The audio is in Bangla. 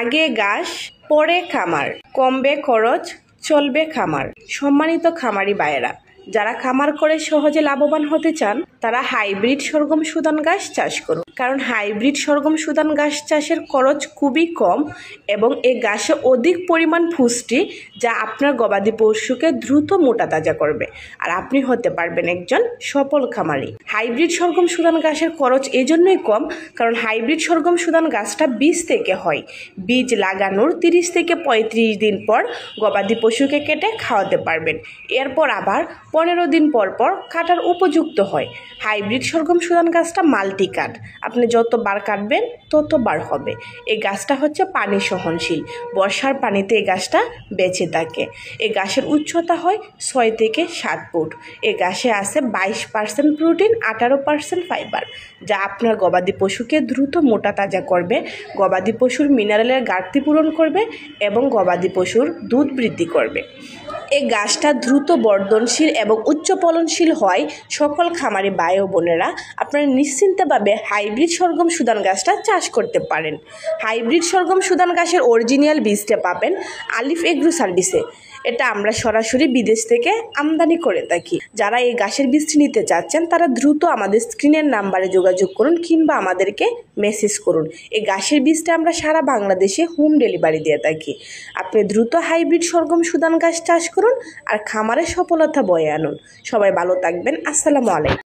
আগে ঘাস পরে খামার, কমবে খরচ চলবে খামার। সম্মানিত খামারি ভাইয়েরা, যারা খামার করে সহজে লাভবান হতে চান তারা হাইব্রিড সরগম সুদান ঘাস চাষ করুন। কারণ হাইব্রিড সরগম সুদান ঘাস চাষের খরচ খুবই কম এবং এই ঘাসে অধিক পরিমাণ পুষ্টি, যা আপনার গবাদি পশুকে দ্রুত মোটা তাজা করবে আর আপনি হতে পারবেন একজন সফল খামারি। হাইব্রিড সরগম সুদান ঘাসের খরচ এজন্যই কম কারণ হাইব্রিড সরগম সুদান ঘাসটা বীজ থেকে হয়। বীজ লাগানোর 30 থেকে 35 দিন পর গবাদি পশুকে কেটে খাওয়াতে পারবেন। এরপর আবার 15 দিন পর পর কাটার উপযুক্ত হয়। হাইব্রিড সরগম সুদান গাছটা মাল্টি কাট, আপনি যতবার কাটবেন ততবার হবে। এই গাছটা হচ্ছে পানি সহনশীল, বর্ষার পানিতে এই গাছটা বেঁচে থাকে। এই গাছের উচ্চতা হয় 6 থেকে 7 ফুট। এই গাছে আছে 22% প্রোটিন, 18% ফাইবার, যা আপনার গবাদি পশুকে দ্রুত মোটা তাজা করবে, গবাদি পশুর মিনারেলের ঘাটতি পূরণ করবে এবং গবাদি পশুর দুধ বৃদ্ধি করবে। এই গাছটা দ্রুত বর্ধনশীল এবং উচ্চ ফলনশীল হয়। সকল খামারি ভাই ও বোনেরা আপনারা নিশ্চিন্তভাবে হাইব্রিড সরগম সুদান গাছটা চাষ করতে পারেন। হাইব্রিড সরগম সুদান গাছের অরিজিনাল বীজটা পাবেন আলিফ এগ্রো সার্ভিসে। এটা আমরা সরাসরি বিদেশ থেকে আমদানি করে থাকি। যারা এই গাছের বীজটি নিতে চাচ্ছেন তারা দ্রুত আমাদের স্ক্রিনের নাম্বারে যোগাযোগ করুন কিংবা আমাদেরকে মেসেজ করুন। এই গাছের বীজটা আমরা সারা বাংলাদেশে হোম ডেলিভারি দিয়ে থাকি। আপনি দ্রুত হাইব্রিড সরগম সুদান গাছ চাষ করুন আর খামারে সফলতা বয়ে আনুন। সবাই ভালো থাকবেন। আসসালামু আলাইকুম।